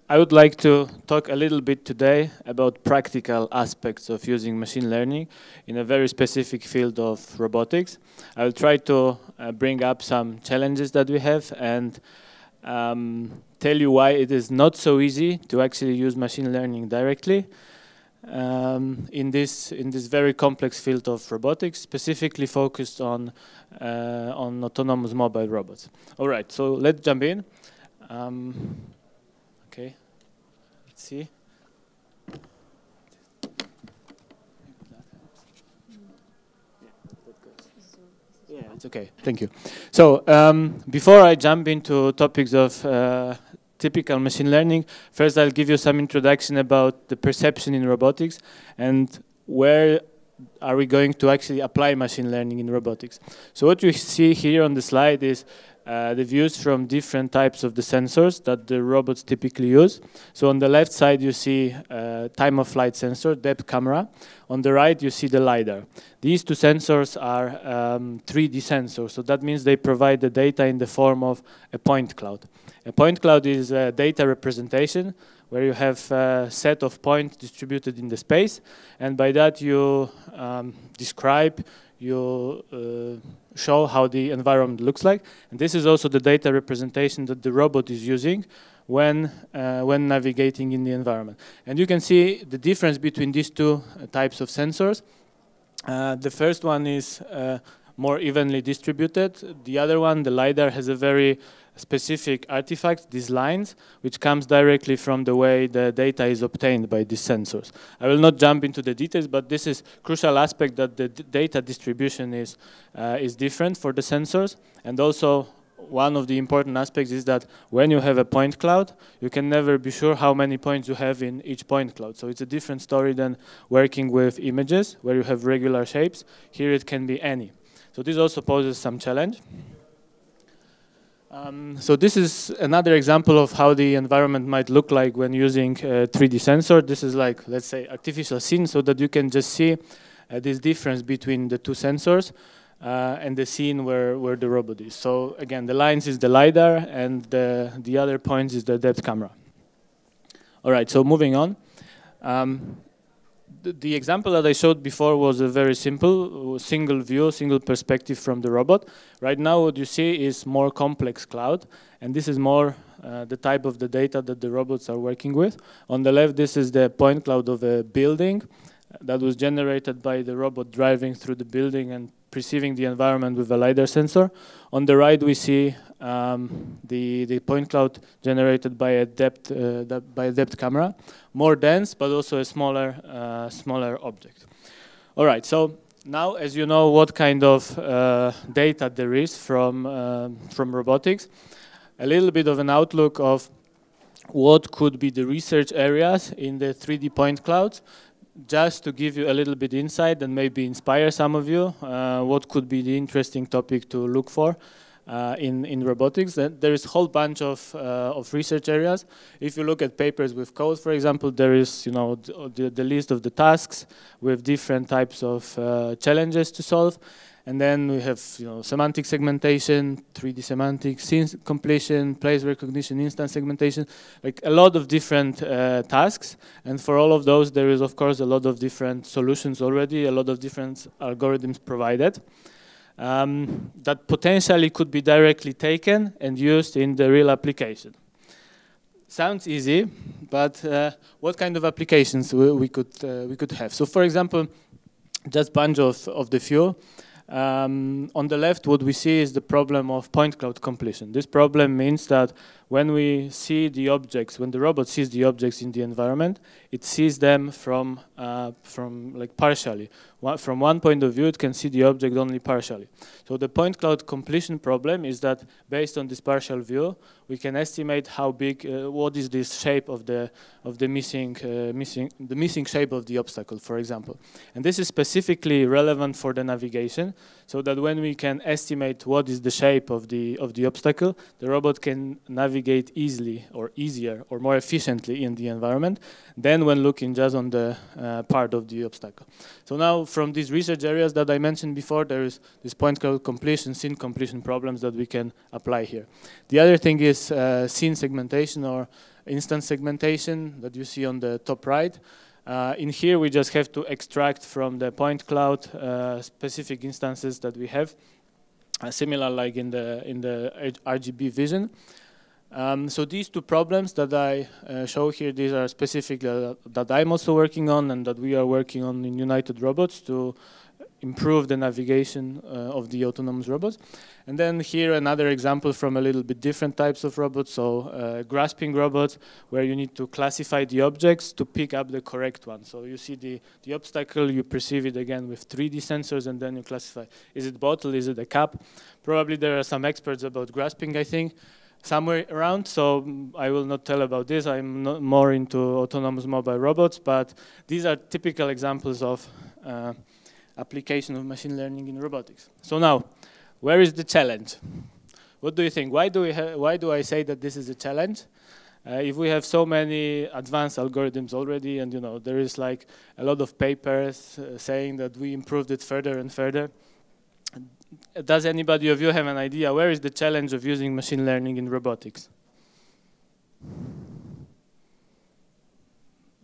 I would like to talk a little bit today about practical aspects of using machine learning in a very specific field of robotics. I will try to bring up some challenges that we have and tell you why it is not so easy to actually use machine learning directly in this very complex field of robotics, specifically focused on autonomous mobile robots. All right, so let's jump in. Okay, let's see. Yeah, it's okay. Thank you. So before I jump into topics of typical machine learning, first I'll give you some introduction about the perception in robotics and where are we going to actually apply machine learning in robotics. So what you see here on the slide is the views from different types of the sensors that the robots typically use. So on the left side you see time of flight sensor, depth camera. On the right you see the LiDAR. These two sensors are 3D sensors, so that means they provide the data in the form of a point cloud. A point cloud is a data representation where you have a set of points distributed in the space, and by that you describe, you show how the environment looks like. And this is also the data representation that the robot is using when navigating in the environment. And you can see the difference between these two types of sensors. The first one is more evenly distributed. The other one, the LiDAR, has a very specific artifact, these lines, which comes directly from the way the data is obtained by these sensors. I will not jump into the details, but this is crucial aspect that the data distribution is different for the sensors. And also one of the important aspects is that when you have a point cloud, you can never be sure how many points you have in each point cloud. So it's a different story than working with images where you have regular shapes. Here it can be any. So this also poses some challenge. So this is another example of how the environment might look like when using a 3D sensor. This is like, let's say, artificial scene, so that you can just see this difference between the two sensors and the scene where the robot is. So again, the lines is the LiDAR, and the other points is the depth camera. All right, so moving on. The example that I showed before was a very simple, single view, single perspective from the robot. Right now what you see is more complex cloud, and this is more the type of the data that the robots are working with. On the left, this is the point cloud of a building that was generated by the robot driving through the building and perceiving the environment with a LiDAR sensor. On the right, we see the point cloud generated by a depth camera, more dense, but also a smaller object. All right, so now, as you know what kind of data there is from robotics, a little bit of an outlook of what could be the research areas in the 3D point clouds, just to give you a little bit insight and maybe inspire some of you what could be the interesting topic to look for in robotics. There is a whole bunch of research areas. If you look at papers with code, for example, there is the list of the tasks with different types of challenges to solve. And then we have semantic segmentation, 3D semantics, scene completion, place recognition, instance segmentation, like a lot of different tasks. And for all of those, there is of course a lot of different solutions already, a lot of different algorithms provided that potentially could be directly taken and used in the real application. Sounds easy, but what kind of applications we could have? So for example, just bunch of the few. On the left, what we see is the problem of point cloud completion. This problem means that when we see the objects, when the robot sees the objects in the environment, it sees them from like partially. From one point of view, it can see the object only partially. So the point cloud completion problem is that based on this partial view, we can estimate how big, what is this shape of the missing shape of the obstacle, for example. And this is specifically relevant for the navigation segmentation, so that when we can estimate what is the shape of the obstacle, the robot can navigate easily or easier or more efficiently in the environment than when looking just on the part of the obstacle. So now from these research areas that I mentioned before, there is this point called completion, scene completion problems that we can apply here. The other thing is scene segmentation or instance segmentation that you see on the top right. In here, we just have to extract from the point cloud specific instances that we have, similar like in the RGB vision. So these two problems that I show here, these are specific that I'm also working on and that we are working on in United Robots to improve the navigation of the autonomous robots. And then here another example from a little bit different types of robots. So grasping robots, where you need to classify the objects to pick up the correct one. So you see the obstacle, you perceive it again with 3D sensors, and then you classify. Is it bottle, is it a cup? Probably there are some experts about grasping, I think, somewhere around, so I will not tell about this. I'm not more into autonomous mobile robots, but these are typical examples of application of machine learning in robotics. So now, where is the challenge? What do you think? Why do I say that this is a challenge? If we have so many advanced algorithms already, and there is like a lot of papers saying that we improved it further and further, does anybody of you have an idea where is the challenge of using machine learning in robotics?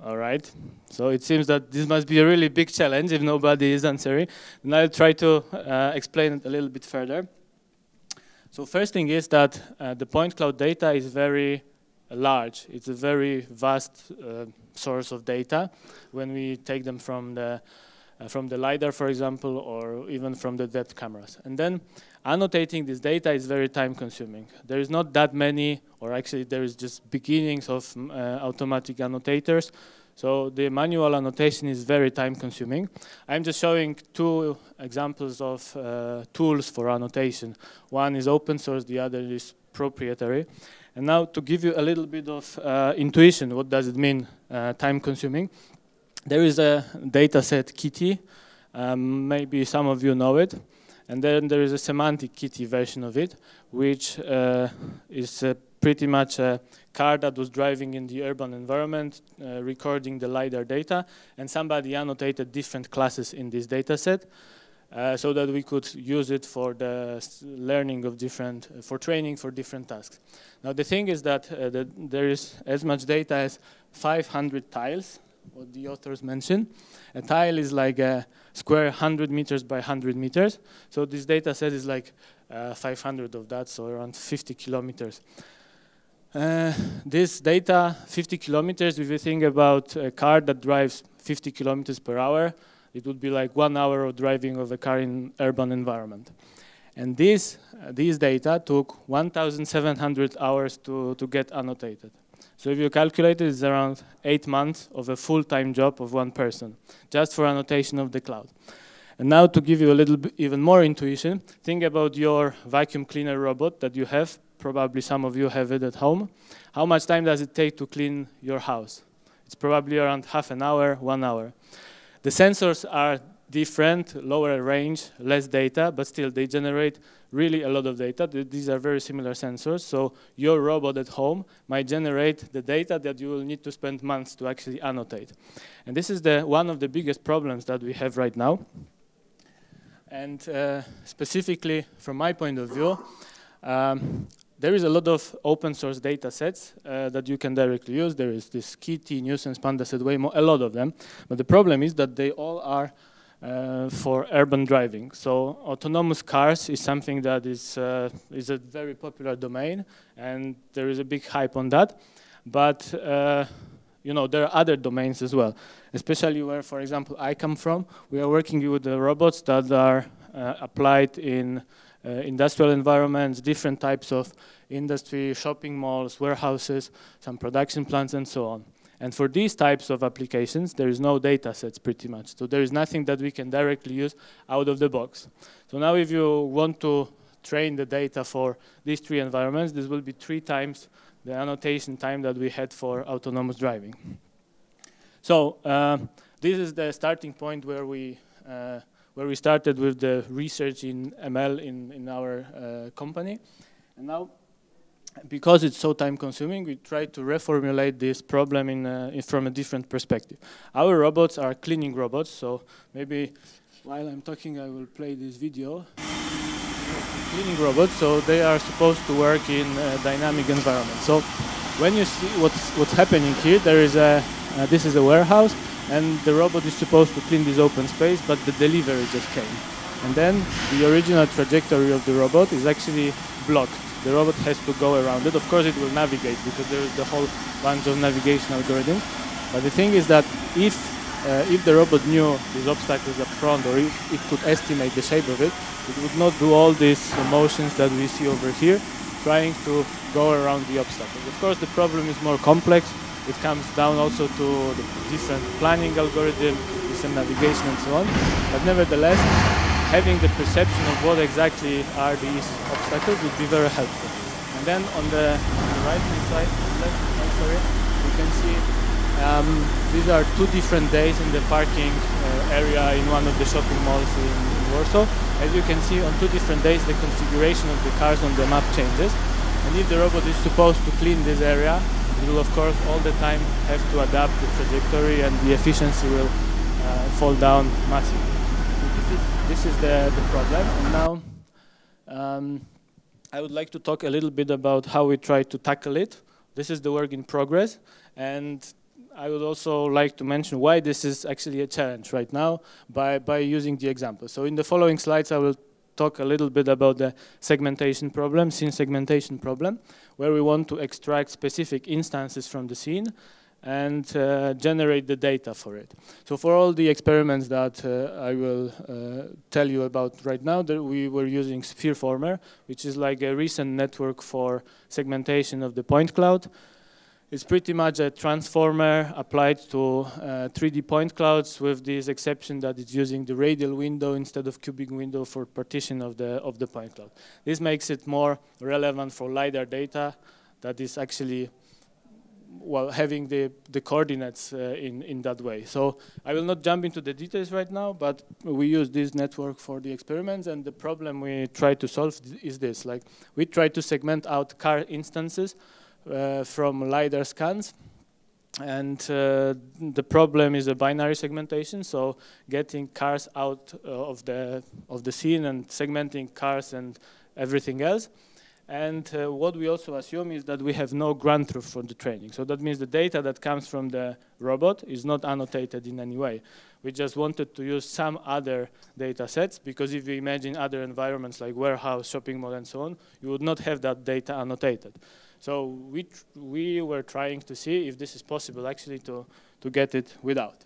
All right, so it seems that this must be a really big challenge if nobody is answering. And I'll try to explain it a little bit further. So first thing is that the point cloud data is very large. It's a very vast source of data when we take them from the LiDAR, for example, or even from the depth cameras. And then annotating this data is very time consuming. There is not that many, or actually there is just beginnings of automatic annotators. So the manual annotation is very time consuming. I'm just showing two examples of tools for annotation. One is open source, the other is proprietary. And now to give you a little bit of intuition, what does it mean, time consuming? There is a dataset Kitty, maybe some of you know it, and then there is a semantic Kitty version of it, which is pretty much a car that was driving in the urban environment, recording the LiDAR data, and somebody annotated different classes in this dataset so that we could use it for the learning of for training for different tasks. Now the thing is that there is as much data as 500 tiles, what the authors mentioned. A tile is like a square 100 meters by 100 meters. So this data set is like 500 of that, so around 50 kilometers. This data, 50 kilometers, if you think about a car that drives 50 kilometers per hour, it would be like 1 hour of driving of a car in urban environment. And these data took 1,700 hours to get annotated. So if you calculate it, it's around 8 months of a full-time job of one person, just for annotation of the cloud. And now to give you a little bit even more intuition, think about your vacuum cleaner robot that you have. Probably some of you have it at home. How much time does it take to clean your house? It's probably around half an hour, 1 hour. The sensors are different, lower range, less data, but still they generate really a lot of data. These are very similar sensors, so your robot at home might generate the data that you will need to spend months to actually annotate. And this is one of the biggest problems that we have right now. And specifically, from my point of view, there is a lot of open source data sets that you can directly use. There is this Kitty, Nuisance, Pandaset, Waymo, a lot of them. But the problem is that they all are for urban driving. So autonomous cars is something that is a very popular domain, and there is a big hype on that. But there are other domains as well, especially where, for example, I come from. We are working with the robots that are applied in industrial environments, different types of industry, shopping malls, warehouses, some production plants, and so on. And for these types of applications, there is no data sets pretty much. So there is nothing that we can directly use out of the box. So now if you want to train the data for these three environments, this will be 3 times the annotation time that we had for autonomous driving. So this is the starting point where we where we started with the research in ML in our company. And now, because it's so time consuming, we try to reformulate this problem from a different perspective. Our robots are cleaning robots, so maybe while I'm talking I will play this video. Cleaning robots, so they are supposed to work in a dynamic environment. So when you see what's happening here, there is this is a warehouse, and the robot is supposed to clean this open space, but the delivery just came. And then the original trajectory of the robot is actually blocked. The robot has to go around it. Of course it will navigate because there is the whole bunch of navigation algorithms. But the thing is that if the robot knew these obstacles up front, or if it could estimate the shape of it, it would not do all these motions that we see over here, trying to go around the obstacles. Of course, the problem is more complex. It comes down also to the different planning algorithm, different navigation and so on. But nevertheless, having the perception of what exactly are these obstacles would be very helpful. And then on the right-hand side, you can see these are 2 different days in the parking area in one of the shopping malls in Warsaw. As you can see, on 2 different days, the configuration of the cars on the map changes. And if the robot is supposed to clean this area, it will, of course, all the time have to adapt the trajectory, and the efficiency will fall down massively. So this is the problem. And now I would like to talk a little bit about how we try to tackle it. This is the work in progress. And I would also like to mention why this is actually a challenge right now by using the example. So in the following slides, I will talk a little bit about the segmentation problem, scene segmentation problem, where we want to extract specific instances from the scene and generate the data for it. So for all the experiments that I will tell you about right now, we were using SphereFormer, which is like a recent network for segmentation of the point cloud. It's pretty much a transformer applied to 3D point clouds, with this exception that it's using the radial window instead of cubic window for partition of the point cloud. This makes it more relevant for LiDAR data that is actually, well, having the coordinates in that way. So I will not jump into the details right now, but we use this network for the experiments, and the problem we try to solve is this. Like, we try to segment out car instances from LiDAR scans, and the problem is a binary segmentation, so getting cars out of the scene and segmenting cars and everything else. And what we also assume is that we have no ground truth for the training. So that means the data that comes from the robot is not annotated in any way. We just wanted to use some other data sets, because if you imagine other environments like warehouse, shopping mall, and so on, you would not have that data annotated. So we were trying to see if this is possible actually to get it without.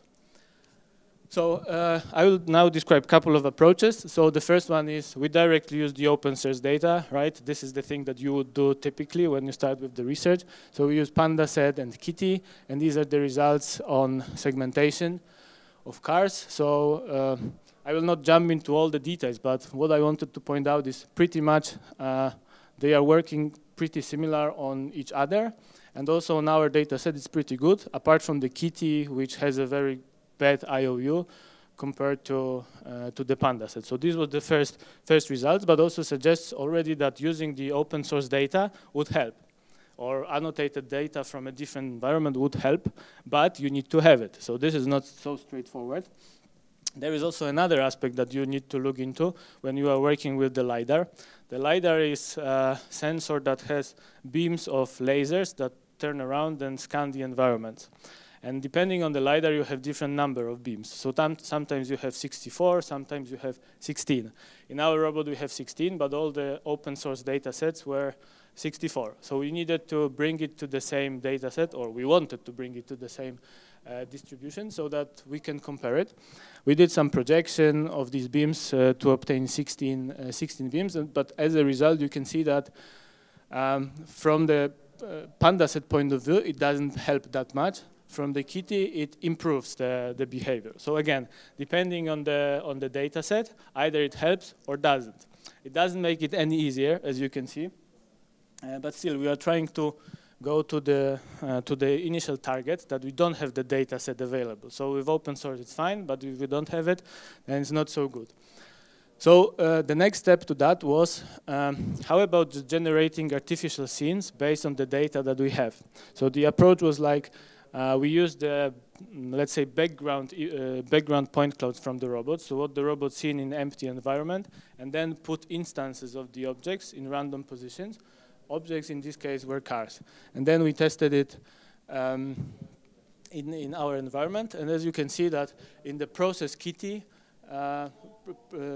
So I will now describe a couple of approaches. So the first one is we directly use the open source data, right? This is the thing that you would do typically when you start with the research. So we use PandaSet and Kitty, and these are the results on segmentation of cars. So I will not jump into all the details, but what I wanted to point out is pretty much they are working pretty similar on each other. And also on our data set, it's pretty good, apart from the Kitty, which has a very bad IOU compared to the PandaSet. So this was the first results, but also suggests already that using the open source data would help, or annotated data from a different environment would help, but you need to have it. So this is not so straightforward. There is also another aspect that you need to look into when you are working with the LiDAR. The LiDAR is a sensor that has beams of lasers that turn around and scan the environment. And depending on the LiDAR, you have different number of beams. So sometimes you have 64, sometimes you have 16. In our robot, we have 16, but all the open source data sets were 64. So we needed to bring it to the same data set, or we wanted to bring it to the same distribution so that we can compare it. We did some projection of these beams to obtain 16 beams, but as a result, you can see that from the PandaSet point of view, it doesn't help that much. From the Kitty, it improves the behavior. So again, depending on the data set, either it helps or doesn't. It doesn't make it any easier, as you can see, but still we are trying to go to the initial target that we don't have the data set available. So with open source it's fine, but if we don't have it, then it's not so good. So the next step to that was, how about just generating artificial scenes based on the data that we have? So the approach was like, we used the, let's say, background point clouds from the robot, so what the robot seen in empty environment, and then put instances of the objects in random positions. Objects in this case were cars. And then we tested it in our environment, and as you can see that in the process kitty,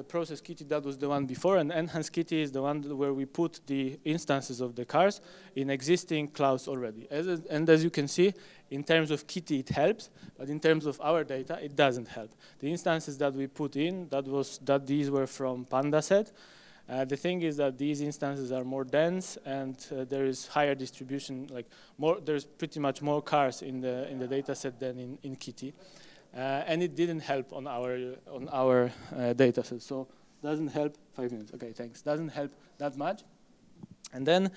process kitty, that was the one before, and enhanced kitty is the one where we put the instances of the cars in existing clouds already. And as you can see, in terms of kitty it helps, but in terms of our data it doesn't help. The instances that we put in, these were from pandaset. The thing is that these instances are more dense, and there is higher distribution, like there's pretty much more cars in the data set than in kitty. And it didn't help on our data set, so doesn't help. 5 minutes, okay, thanks. Doesn't help that much. And then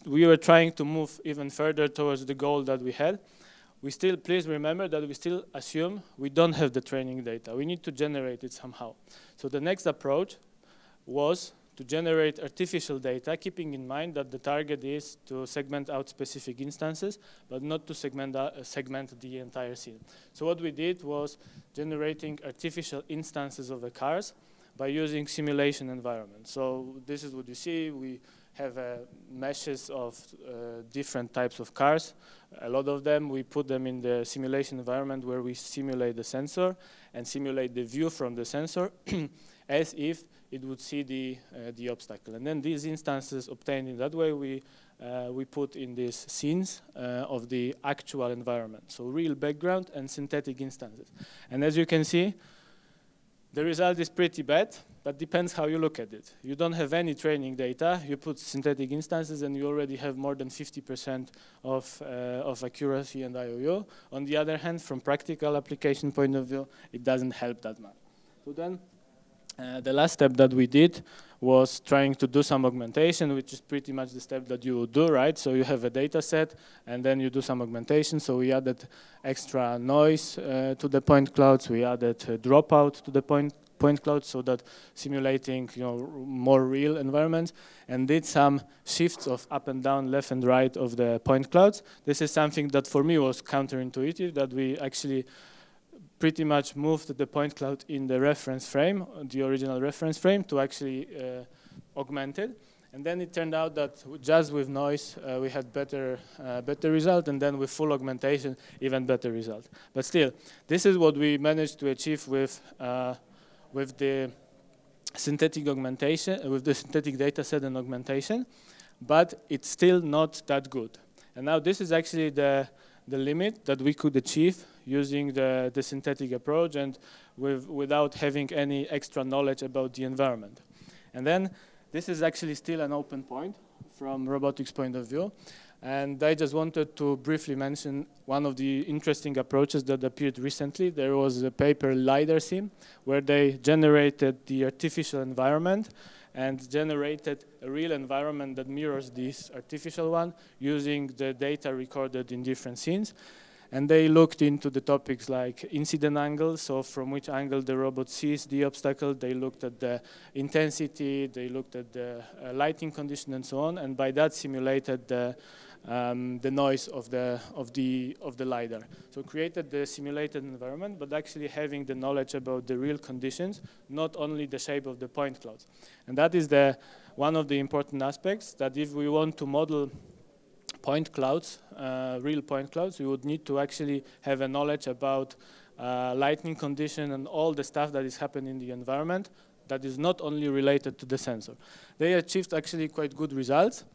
we were trying to move even further towards the goal that we had. Please remember that we still assume we don't have the training data. We need to generate it somehow. So the next approach was to generate artificial data, keeping in mind that the target is to segment out specific instances, but not to segment the entire scene. So what we did was generating artificial instances of the cars by using simulation environment. So this is what you see. We have meshes of different types of cars. A lot of them, we put them in the simulation environment where we simulate the sensor and simulate the view from the sensor as if it would see the obstacle. And then these instances obtained in that way, we put in these scenes of the actual environment. So real background and synthetic instances. And as you can see, the result is pretty bad, but depends how you look at it. You don't have any training data, you put synthetic instances and you already have more than 50% of accuracy and IOU. On the other hand, from practical application point of view, it doesn't help that much. So then, the last step that we did was trying to do some augmentation, which is pretty much the step that you would do, right? So you have a data set, and then you do some augmentation. So we added extra noise to the point clouds. We added dropout to the point clouds, so that simulating, more real environments, and did some shifts of up and down, left and right of the point clouds. This is something that for me was counterintuitive, that we actually pretty much moved the point cloud in the reference frame, the original reference frame, to actually augment it. And then it turned out that just with noise, we had better result, and then with full augmentation, even better result. But still, this is what we managed to achieve with the synthetic augmentation, with the synthetic data set and augmentation, but it's still not that good. And now this is actually the limit that we could achieve using the synthetic approach and without having any extra knowledge about the environment. And then this is actually still an open point from robotics point of view. And I just wanted to briefly mention one of the interesting approaches that appeared recently. There was a paper, LiDAR sim, where they generated the artificial environment and generated a real environment that mirrors this artificial one using the data recorded in different scenes. And they looked into the topics like incident angle, so from which angle the robot sees the obstacle. They looked at the intensity, they looked at the lighting condition and so on, and by that simulated the noise of the LiDAR. So created the simulated environment, but actually having the knowledge about the real conditions, not only the shape of the point clouds. And that is one of the important aspects, that if we want to model point clouds, real point clouds, we would need to actually have a knowledge about lighting condition and all the stuff that is happening in the environment that is not only related to the sensor. They achieved actually quite good results,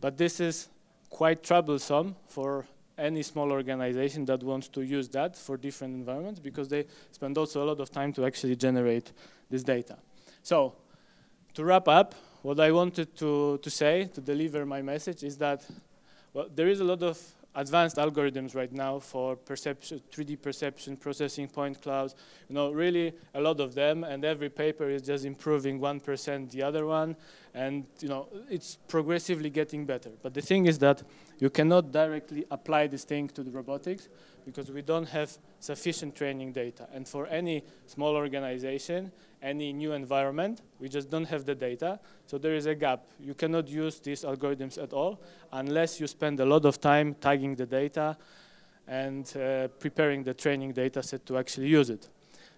but this is quite troublesome for any small organization that wants to use that for different environments, because they spend also a lot of time to actually generate this data. So, to wrap up, what I wanted to say, to deliver my message, is that well, there is a lot of advanced algorithms right now for perception, 3D perception, processing point clouds, really a lot of them, and every paper is just improving 1% the other one, And it's progressively getting better. But the thing is that you cannot directly apply this thing to the robotics because we don't have sufficient training data. And for any small organization, any new environment, we just don't have the data. So there is a gap. You cannot use these algorithms at all unless you spend a lot of time tagging the data and preparing the training data set to actually use it.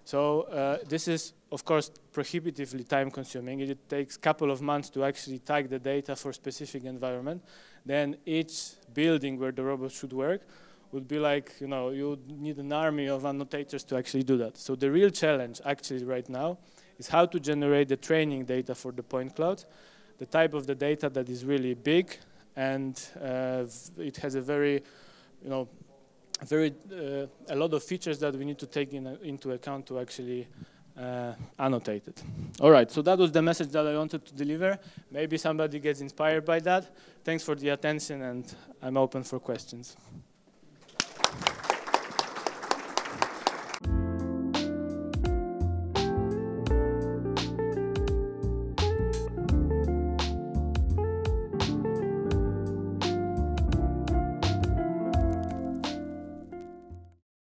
So this is, of course, prohibitively time-consuming. It takes a couple of months to actually tag the data for a specific environment. Then each building where the robot should work would be like, you need an army of annotators to actually do that. So the real challenge, actually, right now, is how to generate the training data for the point clouds, the type of the data that is really big, and it has a very, a lot of features that we need to take into account to actually annotate it. All right, so that was the message that I wanted to deliver. Maybe somebody gets inspired by that. Thanks for the attention, and I'm open for questions.